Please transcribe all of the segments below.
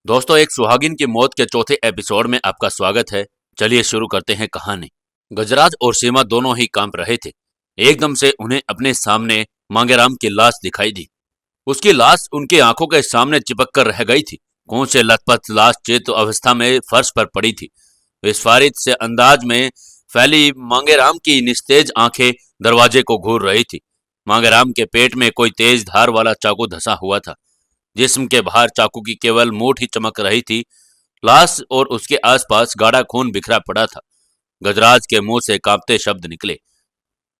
दोस्तों, एक सुहागिन की मौत के चौथे एपिसोड में आपका स्वागत है। चलिए शुरू करते हैं कहानी। गजराज और सीमा दोनों ही कांप रहे थे। एकदम से उन्हें अपने सामने मांगेराम की लाश दिखाई दी। उसकी लाश उनकी आंखों के सामने चिपक कर रह गई थी। खून से लथपथ लाश चेत अवस्था में फर्श पर पड़ी थी। विस्फारित से अंदाज में फैली मांगेराम की निस्तेज आंखें दरवाजे को घूर रही थी। मांगेराम के पेट में कोई तेज धार वाला चाकू धंसा हुआ था। जिस्म के बाहर चाकू की केवल मूठ ही चमक रही थी। लाश और उसके आसपास गाढ़ा खून बिखरा पड़ा था। गजराज के मुंह से कांपते शब्द निकले,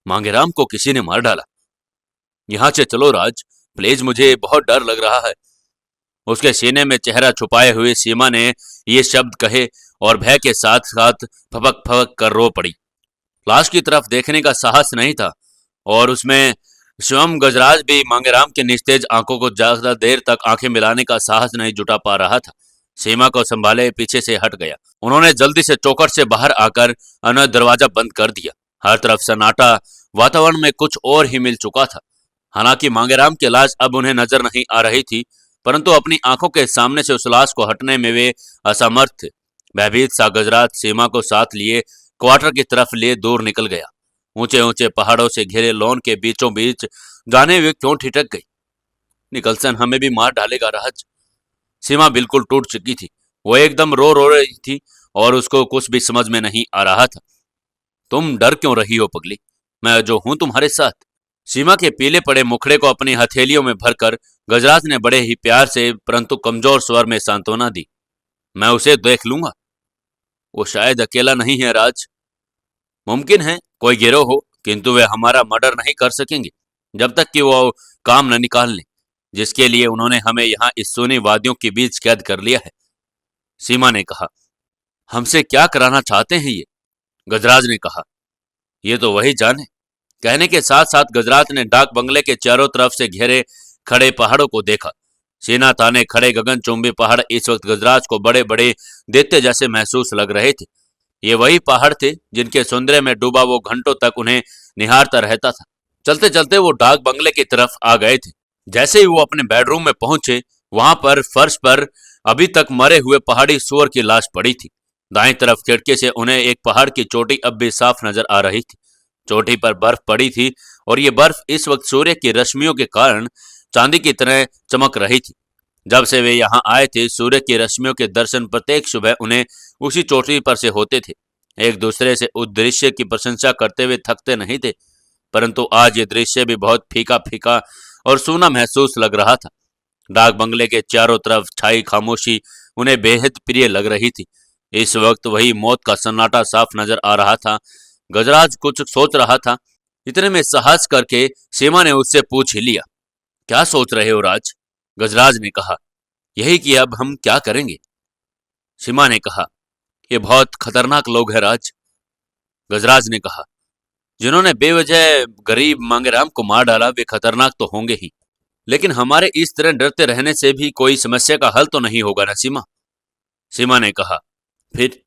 मांगेराम को किसी ने मार डाला। यहां से चलो राज, प्लीज, मुझे बहुत डर लग रहा है। उसके सीने में चेहरा छुपाए हुए सीमा ने ये शब्द कहे और भय के साथ साथ फपक फपक कर रो पड़ी। लाश की तरफ देखने का साहस नहीं था और उसमें स्वयं गजराज भी मांगेराम के निस्तेज आंखों को ज्यादा देर तक आंखें मिलाने का साहस नहीं जुटा पा रहा था। सीमा को संभाले पीछे से हट गया। उन्होंने जल्दी से चौखट से बाहर आकर अनय दरवाजा बंद कर दिया। हर तरफ सन्नाटा, वातावरण में कुछ और ही मिल चुका था। हालांकि मांगेराम की लाश अब उन्हें नजर नहीं आ रही थी, परंतु अपनी आंखों के सामने से उस लाश को हटने में वे असमर्थ थे। भयभीत सा गजराज सीमा को साथ लिए क्वार्टर की तरफ लिए दूर निकल गया। ऊंचे ऊंचे पहाड़ों से घिरे लॉन के बीचों बीच जाने वे क्यों ठिठक गई। निकलसन हमें भी मार डालेगा राज। सीमा बिल्कुल टूट चुकी थी। वो एकदम रो रो रही थी और उसको कुछ भी समझ में नहीं आ रहा था। तुम डर क्यों रही हो पगली? मैं जो हूं तुम्हारे साथ। सीमा के पीले पड़े मुखड़े को अपनी हथेलियों में भरकर गजराज ने बड़े ही प्यार से परंतु कमजोर स्वर में सांत्वना दी। मैं उसे देख लूंगा। वो शायद अकेला नहीं है राज। मुमकिन है कोई गिरोह हो, किंतु वे हमारा मर्डर नहीं कर सकेंगे जब तक कि वो काम न निकाल लें, जिसके लिए उन्होंने हमें यहाँ इस सूनी वादियों के बीच कैद कर लिया है। सीमा ने कहा। हमसे क्या कराना चाहते हैं ये? गजराज ने कहा। ये तो वही जाने। कहने के साथ साथ गजराज ने डाक बंगले के चारों तरफ से घेरे खड़े पहाड़ों को देखा। सीना ताने खड़े गगनचुंबी पहाड़ इस वक्त गजराज को बड़े बड़े दैत्य जैसे महसूस लग रहे थे। ये वही पहाड़ थे जिनके सौंदर्य में डूबा वो घंटों तक उन्हें निहारता रहता था। चलते चलते वो डाक बंगले की तरफ आ गए थे। जैसे ही वो अपने बेडरूम में पहुंचे, वहां पर फर्श पर अभी तक मरे हुए पहाड़ी सुअर की लाश पड़ी थी। दाएं तरफ खिड़की से उन्हें एक पहाड़ की चोटी अब भी साफ नजर आ रही थी। चोटी पर बर्फ पड़ी थी और ये बर्फ इस वक्त सूर्य की रश्मियों के कारण चांदी की तरह चमक रही थी। जब से वे यहाँ आए थे, सूर्य की रश्मियों के दर्शन प्रत्येक सुबह उन्हें उसी चोटी पर से होते थे। एक दूसरे से उस दृश्य की प्रशंसा करते हुए थकते नहीं थे, परंतु आज ये दृश्य भी बहुत फीका फीका और सूना महसूस लग रहा था। डाक बंगले के चारों तरफ छाई खामोशी उन्हें बेहद प्रिय लग रही थी। इस वक्त वही मौत का सन्नाटा साफ नजर आ रहा था। गजराज कुछ सोच रहा था। इतने में साहस करके सीमा ने उससे पूछ ही लिया, क्या सोच रहे हो राज? गजराज ने कहा, यही कि अब हम क्या करेंगे। सीमा ने कहा, ये बहुत खतरनाक लोग हैं राज। गजराज ने कहा, जिन्होंने बेवजह गरीब मांगेराम को मार डाला वे खतरनाक तो होंगे ही, लेकिन हमारे इस तरह डरते रहने से भी कोई समस्या का हल तो नहीं होगा ना सीमा। सीमा ने कहा, फिर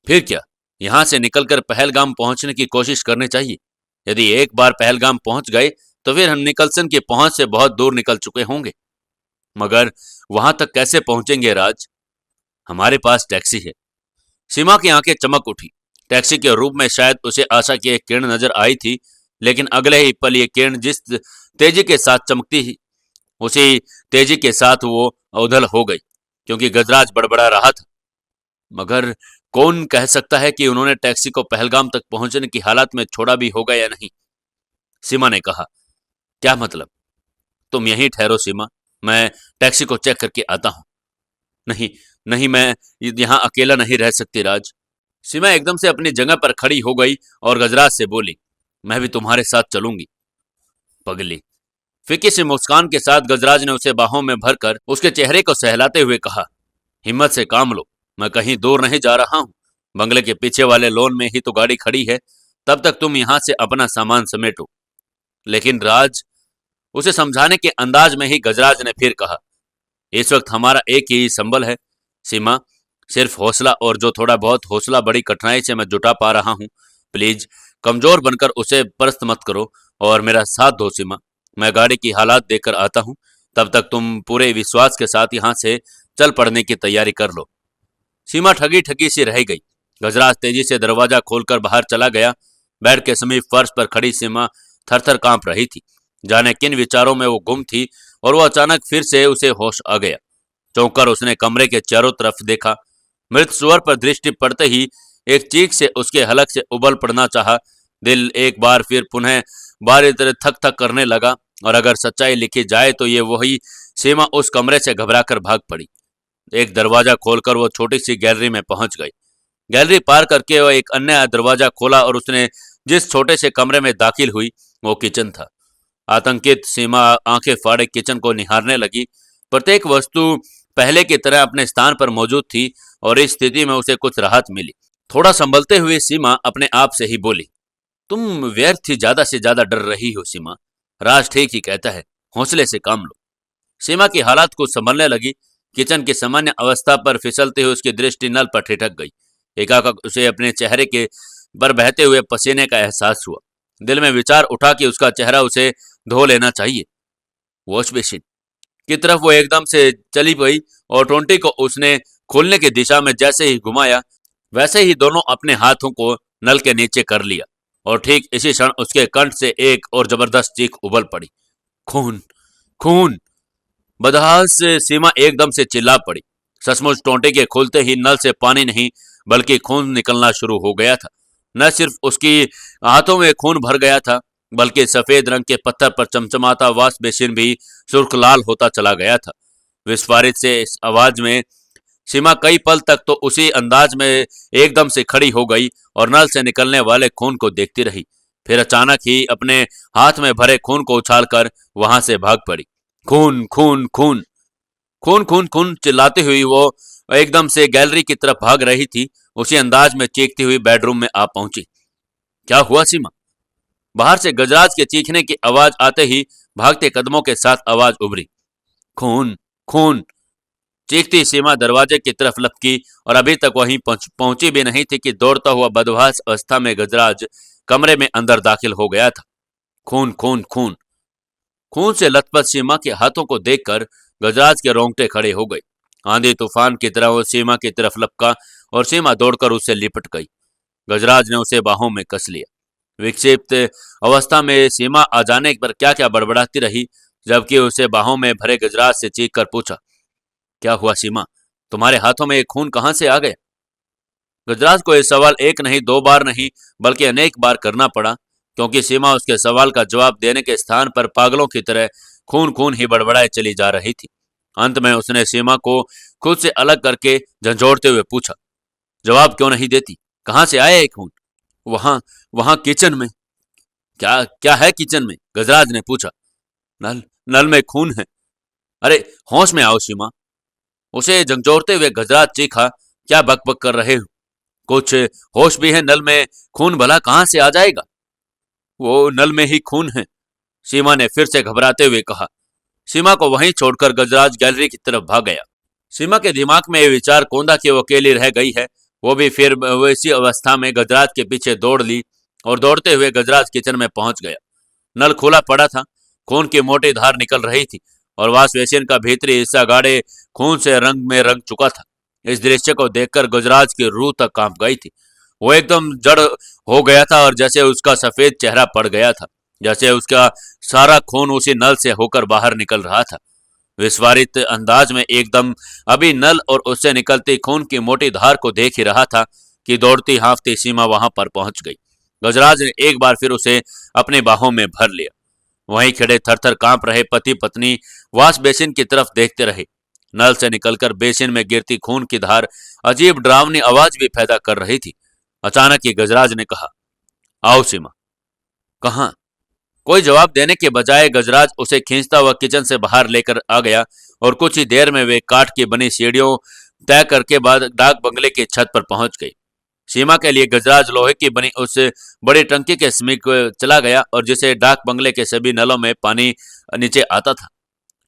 क्या? यहां से निकलकर पहलगाम पहुंचने की कोशिश करनी चाहिए। यदि एक बार पहलगाम पहुंच गए तो फिर हम निकलसन की पहुंच से बहुत दूर निकल चुके होंगे। मगर वहां तक कैसे पहुंचेंगे राज? हमारे पास टैक्सी है। सीमा की आंखें चमक उठी। टैक्सी के रूप में शायद उसे आशा की एक किरण नजर आई थी, लेकिन अगले ही पल ये किरण जिस तेजी के साथ चमकती ही उसी तेजी के साथ वो अवधल हो गई, क्योंकि गजराज बड़बड़ा रहा था। मगर कौन कह सकता है कि उन्होंने टैक्सी को पहलगाम तक पहुंचने की हालत में छोड़ा भी होगा या नहीं। सीमा ने कहा, क्या मतलब? तुम यहीं ठहरो सीमा, मैं टैक्सी को चेक करके आता हूं। नहीं, नहीं, मैं यहाँ अकेला नहीं रह सकती राज। सीमा एकदम से अपनी जगह पर खड़ी हो गई और गजराज से बोली, मैं भी तुम्हारे साथ चलूंगी। पगली। फीकी सी मुस्कान के साथ गजराज ने उसे बाहों में भरकर उसके चेहरे को सहलाते हुए कहा, हिम्मत से काम लो, मैं कहीं दूर नहीं जा रहा हूं। बंगले के पीछे वाले लॉन में ही तो गाड़ी खड़ी है, तब तक तुम यहां से अपना सामान समेटो। लेकिन राज, उसे समझाने के अंदाज में ही गजराज ने फिर कहा, इस वक्त हमारा एक ही संबल है सीमा, सिर्फ हौसला, और जो थोड़ा बहुत हौसला बड़ी कठिनाई से मैं जुटा पा रहा हूं। प्लीज कमजोर बनकर उसे परस्त मत करो और मेरा साथ दो सीमा। मैं गाड़ी की हालात देखकर आता हूं, तब तक तुम पूरे विश्वास के साथ यहां से चल पड़ने की तैयारी कर लो। सीमा ठगी ठगी सी रह गई। गजराज तेजी से दरवाजा खोलकर बाहर चला गया। बेड के समीप फर्श पर खड़ी सीमा थरथर कांप रही थी। जाने किन विचारों में वो गुम थी और वो अचानक फिर से उसे होश आ गया। चौंक कर उसने कमरे के चारों तरफ देखा। मृत सुअर पर दृष्टि पड़ते ही एक चीख से उसके हलक से उबल पड़ना चाहा। दिल एक बार फिर पुनः बारी तरह थक थक करने लगा और अगर सच्चाई लिखी जाए तो ये वही सीमा उस कमरे से घबराकर भाग पड़ी। एक दरवाजा खोलकर वो छोटी सी गैलरी में पहुंच गई। गैलरी पार करके वो एक अन्य दरवाजा खोला और उसने जिस छोटे से कमरे में दाखिल हुई वो किचन था। आतंकित सीमा आंखें फाड़े किचन को निहारने लगी। प्रत्येक वस्तु पहले की तरह अपने स्थान पर मौजूद थी और इस स्थिति में उसे कुछ राहत मिली। थोड़ा संभलते हुए सीमा अपने आप से ही बोली, तुम व्यर्थ ही ज्यादा से ज्यादा डर रही हो सीमा। राज ठीक ही कहता है, हौसले से काम लो। सीमा की हालात कुछ संभलने लगी। किचन की सामान्य अवस्था पर फिसलते हुए उसकी दृष्टि नल पर ठिठक गई। एकाएक उसे अपने चेहरे के पर बहते हुए पसीने का एहसास हुआ। दिल में विचार उठा कि उसका चेहरा उसे धो लेना चाहिए। वॉश बेसिन की तरफ वो एकदम से चली गई और टोंटी को उसने खोलने की दिशा में जैसे ही घुमाया वैसे ही दोनों अपने हाथों को नल के नीचे कर लिया और ठीक इसी क्षण उसके कंठ से एक और जबरदस्त चीख उबल पड़ी। खून, खून! बदहास से सीमा एकदम से चिल्ला पड़ी। सचमुच टोंटे के खुलते ही नल से पानी नहीं बल्कि खून निकलना शुरू हो गया था। न सिर्फ उसकी हाथों में खून भर गया था बल्कि सफेद रंग के पत्थर पर चमचमाता वॉश बेसिन भी सुर्ख लाल होता चला गया था। विस्फारित से इस आवाज में सीमा कई पल तक तो उसी अंदाज में एकदम से खड़ी हो गई और नल से निकलने वाले खून को देखती रही। फिर अचानक ही अपने हाथ में भरे खून को उछालकर वहां से भाग पड़ी। खून, खून, खून! खून, खून, खून चिल्लाती हुई वो एकदम से गैलरी की तरफ भाग रही थी। उसी अंदाज में चीखती हुई बेडरूम में आ पहुंची। क्या हुआ सीमा? बाहर से गजराज के चीखने की आवाज आते ही भागते कदमों के साथ आवाज उभरी। खून, खून! चीखती सीमा दरवाजे की तरफ लपकी और अभी तक वहीं पहुंची भी नहीं थी कि दौड़ता हुआ बदहवास अवस्था में गजराज कमरे में अंदर दाखिल हो गया था। खून, खून, खून! खून से लथपथ सीमा के हाथों को देखकर गजराज के रोंगटे खड़े हो गए। आंधी तूफान की तरह वो सीमा की तरफ लपका और सीमा दौड़कर उससे लिपट गई। गजराज ने उसे बाहों में कस लिया। विक्षिप्त अवस्था में सीमा आ जाने पर क्या क्या बड़बड़ाती रही जबकि उसे बाहों में भरे गजराज से चीख कर पूछा, क्या हुआ सीमा? तुम्हारे हाथों में ये खून कहां से आ गया? गजराज को यह सवाल एक नहीं दो बार नहीं बल्कि अनेक बार करना पड़ा क्योंकि सीमा उसके सवाल का जवाब देने के स्थान पर पागलों की तरह खून खून ही बड़बड़ाए चली जा रही थी। अंत में उसने सीमा को खुद से अलग करके झंझोड़ते हुए पूछा, जवाब क्यों नहीं देती? कहां से आया ये खून? वहां वहां किचन में। क्या क्या है किचन में? गजराज ने पूछा। नल नल में खून है। अरे होश में आओ सीमा! उसे झंझोड़ते हुए गजराज चीखा, क्या बकबक कर रहे हो? कुछ होश भी है? नल में खून भला कहां से आ जाएगा? वो नल में ही खून है, सीमा ने फिर से घबराते हुए कहा। सीमा को वहीं छोड़कर गजराज गैलरी की तरफ भाग गया। सीमा के दिमाग में यह विचार कौंधा कि वो अकेली रह गई है। वो भी फिर वैसी अवस्था में गजराज के पीछे दौड़ ली और दौड़ते हुए गजराज किचन में पहुंच गया। नल खुला पड़ा था। खून की मोटी धार निकल रही थी और वॉश बेसिन का भीतरी हिस्सा गाढ़े खून से रंग में रंग चुका था। इस दृश्य को देखकर गजराज की रूह तक कांप गई थी। वो एकदम जड़ हो गया था और जैसे उसका सफेद चेहरा पड़ गया था, जैसे उसका सारा खून उसी नल से होकर बाहर निकल रहा था। विस्फारित अंदाज में एकदम अभी नल और उससे निकलती खून की मोटी धार को देख ही रहा था कि दौड़ती हाँफती सीमा वहां पर पहुंच गई। गजराज ने एक बार फिर उसे अपने बाहों में भर लिया। वहीं खड़े थरथर कांप रहे पति पत्नी वॉश बेसिन की तरफ देखते रहे। नल से निकलकर बेसिन में गिरती खून की धार अजीब डरावनी आवाज भी पैदा कर रही थी। अचानक ही गजराज ने कहा, आओ सीमा। कहां? कोई जवाब देने के बजाय गजराज उसे खींचता हुआ किचन से बाहर लेकर आ गया और कुछ ही देर में वे काठ की बनी सीढ़ियों तय करके बाद डाक बंगले की छत पर पहुंच गई। सीमा के लिए गजराज लोहे की बनी उस बड़ी टंकी के समीप चला गया और जिसे डाक बंगले के सभी नलों में पानी नीचे आता था।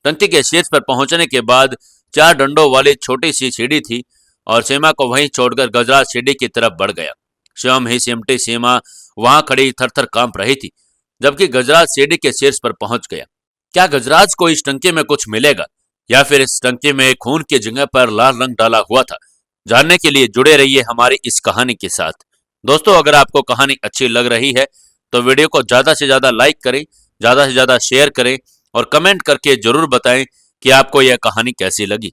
टंकी के शीर्ष पर पहुंचने के बाद 4 डंडों वाली छोटी सी सीढ़ी थी और सीमा को वहीं छोड़कर गजराज सीढ़ी की तरफ बढ़ गया। स्वयं ही सिमटी सीमा वहां खड़ी थरथर कांप रही थी जबकि गजराज सीढ़ी के शीर्ष पर पहुंच गया। क्या गजराज को इस टंकी में कुछ मिलेगा? या फिर इस टंकी में खून की जगह पर लाल रंग डाला हुआ था? जानने के लिए जुड़े रहिए हमारी इस कहानी के साथ। दोस्तों, अगर आपको कहानी अच्छी लग रही है तो वीडियो को ज्यादा से ज्यादा लाइक करें, ज्यादा से ज्यादा शेयर करें और कमेंट करके जरूर बताएं कि आपको यह कहानी कैसी लगी।